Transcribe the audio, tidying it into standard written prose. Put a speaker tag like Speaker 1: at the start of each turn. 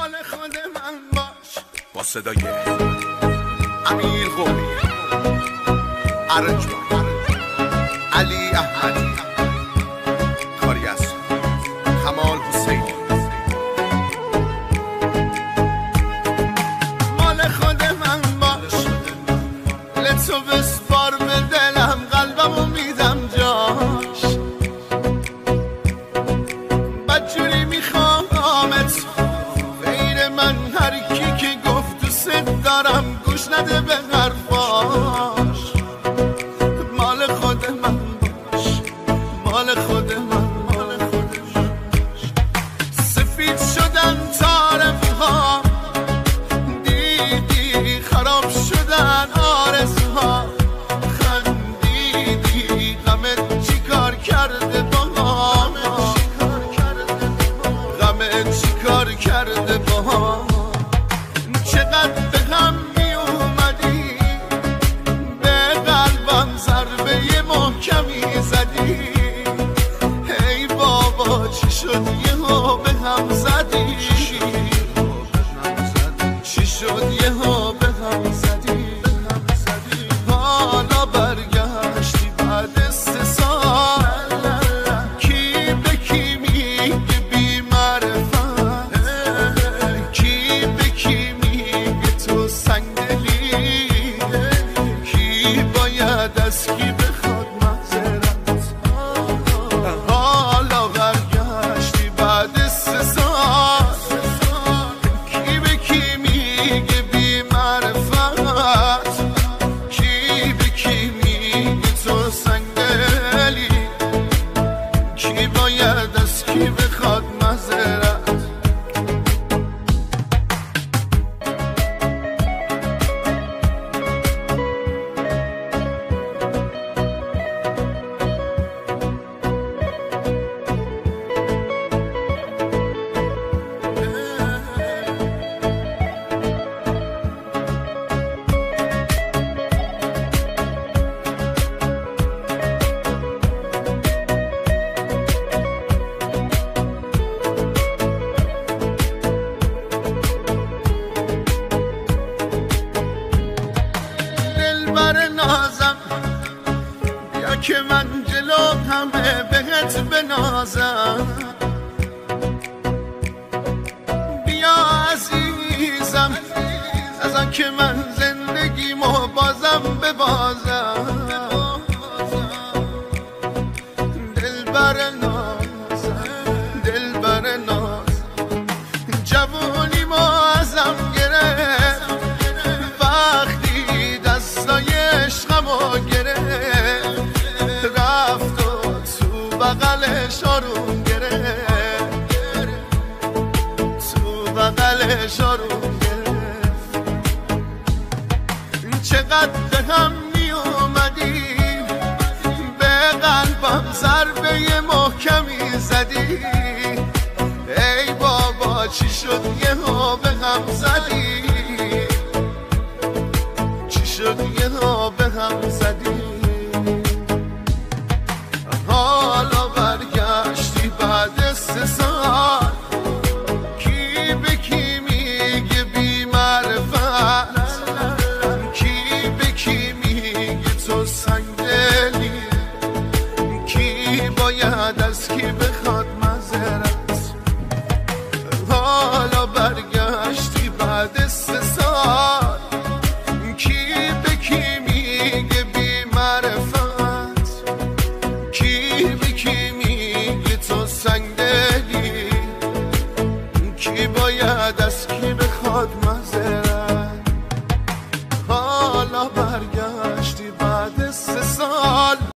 Speaker 1: مال خود من باش. با صدای امیر قومی، ارجمند، علی احمدی، کاری از کمال حسینی. مال خود من باش، لطفو بسپار به دلم، قلبمو میدم جاش. بدجوری میخوامت غیر من، هر کی که گفت دوست دارم گوش نده به حرفاش. مال خود من باش، مال خود من، مال خود من. سفید شدن طارم‌ها، دیدی خراب شدن آرزوها. خندیدی غمت چی کار کرده با ما، غمت چی کار کرده با ما. چقدر به هم می اومدی، به قلبم ضربه محکمی زدی. ای بابا چی شد یهو به هم زدی، چی شد یهو به هم زدی. حالا برگشتی بعد 3 سال، کی به کی میگه بی معرفت، کی به کی میگه تو سنگدلی، کی باید از کی بخواد معذرت. حالا برگشتی بعد 3 سال، کی به کی میگه بی معرفت، کی به کی میگه تو سنگدلی، کی باید از کی بخواد معذرت. دلبر نازم بیا که من جلو همه بهت بنازم. بیا عزیزم از آن که من زندگیمو بازم ببازم. دلبر نازم، دلبر نازم، جوونیمو ازم گرفت وقتی دستای عشقمو گرفت. رفت و تو بغلش آروم گرفت، تو بغلش آروم گرفت. چقدر به هم می اومدیم، به قلبم ضربه محکمی زدی. ای بابا چی شد یهو به هم زدی، چی شد یهو به هم زدی. حالا برگشتی بعد 3 سال، کی به کی میگه بی معرفت، کی به کی میگه تو سنگدلی، کی باید از کی بخواد معذرت. حالا برگشتی بعد 3 سال، کی به کی